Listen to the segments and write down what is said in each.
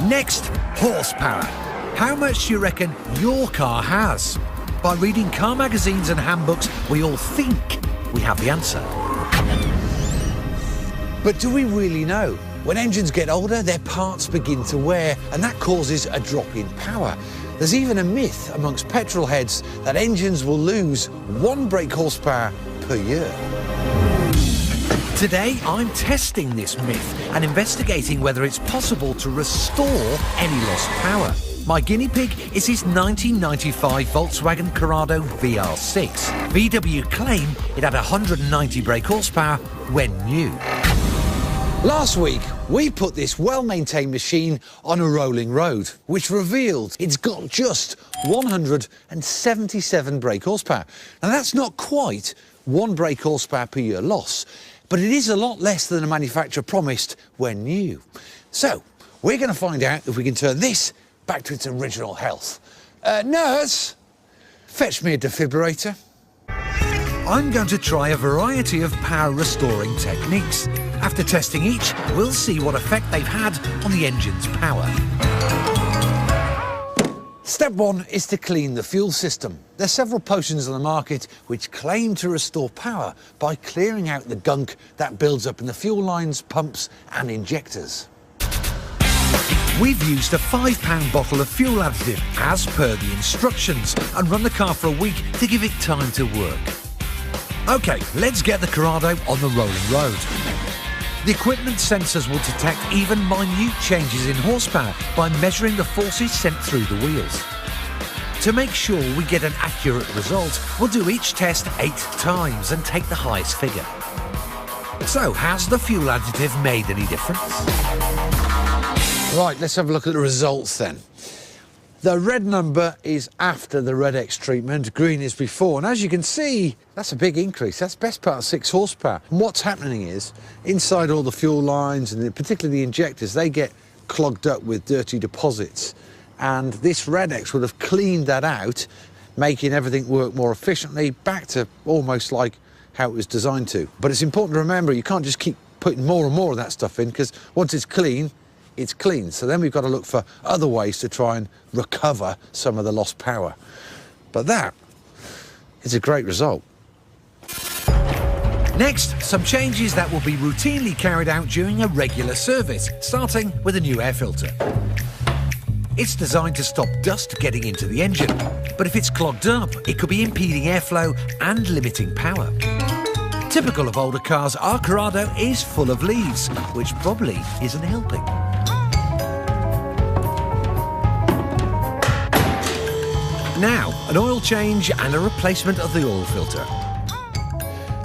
Next, horsepower. How much do you reckon your car has? By reading car magazines and handbooks, we all think we have the answer. But do we really know? When engines get older, their parts begin to wear, and that causes a drop in power. There's even a myth amongst petrol heads that engines will lose 1 brake horsepower per year. Today, I'm testing this myth and investigating whether it's possible to restore any lost power. My guinea pig is his 1995 Volkswagen Corrado VR6. VW claim it had 190 brake horsepower when new. Last week, we put this well-maintained machine on a rolling road, which revealed it's got just 177 brake horsepower. Now, that's not quite 1 brake horsepower per year loss, but it is a lot less than the manufacturer promised when new. So, we're going to find out if we can turn this back to its original health. Nurse, fetch me a defibrillator. I'm going to try a variety of power restoring techniques. After testing each, we'll see what effect they've had on the engine's power. Step 1 is to clean the fuel system. There's several potions on the market which claim to restore power by clearing out the gunk that builds up in the fuel lines, pumps and injectors. We've used a £5 bottle of fuel additive as per the instructions and run the car for a week to give it time to work. OK, let's get the Corrado on the rolling road. The equipment sensors will detect even minute changes in horsepower by measuring the forces sent through the wheels. To make sure we get an accurate result, we'll do each test 8 times and take the highest figure. So, has the fuel additive made any difference? Right, let's have a look at the results then. The red number is after the Red-X treatment, green is before, and as you can see, that's a big increase. That's best part of 6 horsepower. And what's happening is, inside all the fuel lines, and particularly the injectors, they get clogged up with dirty deposits. And this Red-X would have cleaned that out, making everything work more efficiently, back to almost like how it was designed to. But it's important to remember, you can't just keep putting more and more of that stuff in, because once it's clean, it's clean. So then we've got to look for other ways to try and recover some of the lost power. But that is a great result. Next, some changes that will be routinely carried out during a regular service, starting with a new air filter. It's designed to stop dust getting into the engine, but if it's clogged up, it could be impeding airflow and limiting power. Typical of older cars, our Corrado is full of leaves, which probably isn't helping. Now, an oil change and a replacement of the oil filter.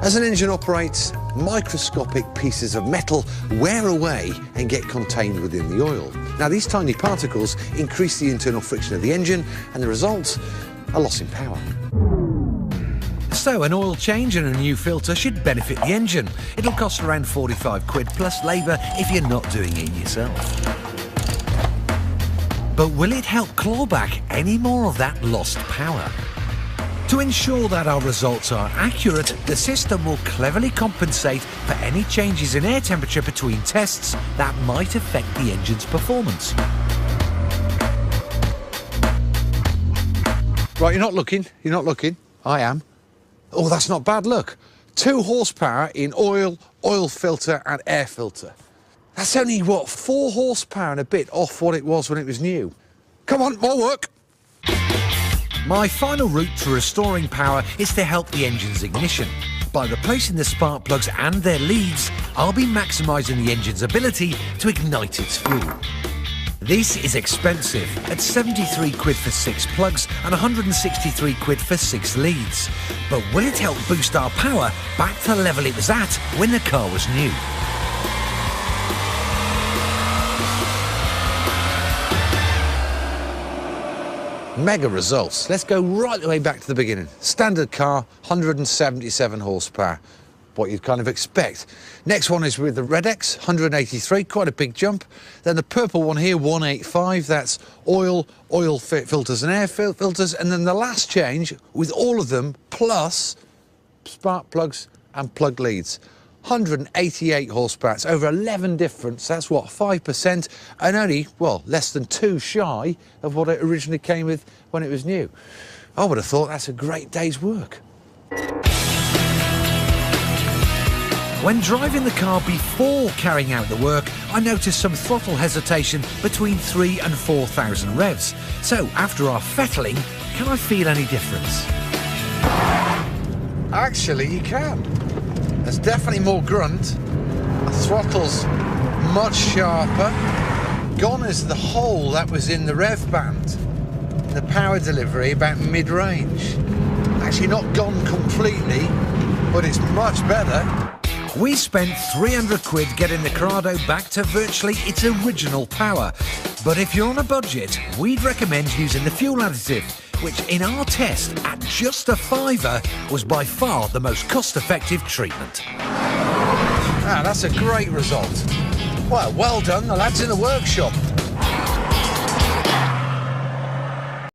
As an engine operates, microscopic pieces of metal wear away and get contained within the oil. Now, these tiny particles increase the internal friction of the engine, and the result, a loss in power. So, an oil change and a new filter should benefit the engine. It'll cost around 45 quid plus labour if you're not doing it yourself. But will it help claw back any more of that lost power? To ensure that our results are accurate, the system will cleverly compensate for any changes in air temperature between tests that might affect the engine's performance. Right, you're not looking. I am. Oh, that's not bad, look. 2 horsepower in oil, oil filter and air filter. That's only, what, 4 horsepower and a bit off what it was when it was new. Come on, more work. My final route to restoring power is to help the engine's ignition. By replacing the spark plugs and their leads, I'll be maximising the engine's ability to ignite its fuel. This is expensive, at 73 quid for 6 plugs and 163 quid for 6 leads. But will it help boost our power back to the level it was at when the car was new? Mega results. Let's go right the way back to the beginning. Standard car, 177 horsepower. What you'd kind of expect. Next one is with the Red-X, 183, quite a big jump. Then the purple one here, 185, that's oil filters and air filters. And then the last change with all of them, plus spark plugs and plug leads. 188 horsepower. It's over 11 difference. That's what, 5%, and only, well, less than 2 shy of what it originally came with when it was new. I would have thought that's a great day's work. When driving the car before carrying out the work, I noticed some throttle hesitation between 3,000 and 4,000 revs. So after our fettling, can I feel any difference? Actually, you can. There's definitely more grunt. The throttle's much sharper. Gone is the hole that was in the rev band. The power delivery about mid-range. Actually not gone completely, but it's much better. We spent 300 quid getting the Corrado back to virtually its original power. But if you're on a budget, we'd recommend using the fuel additive, which in our test at just a £5 was by far the most cost-effective treatment. Ah, that's a great result. Well done, the lads in the workshop.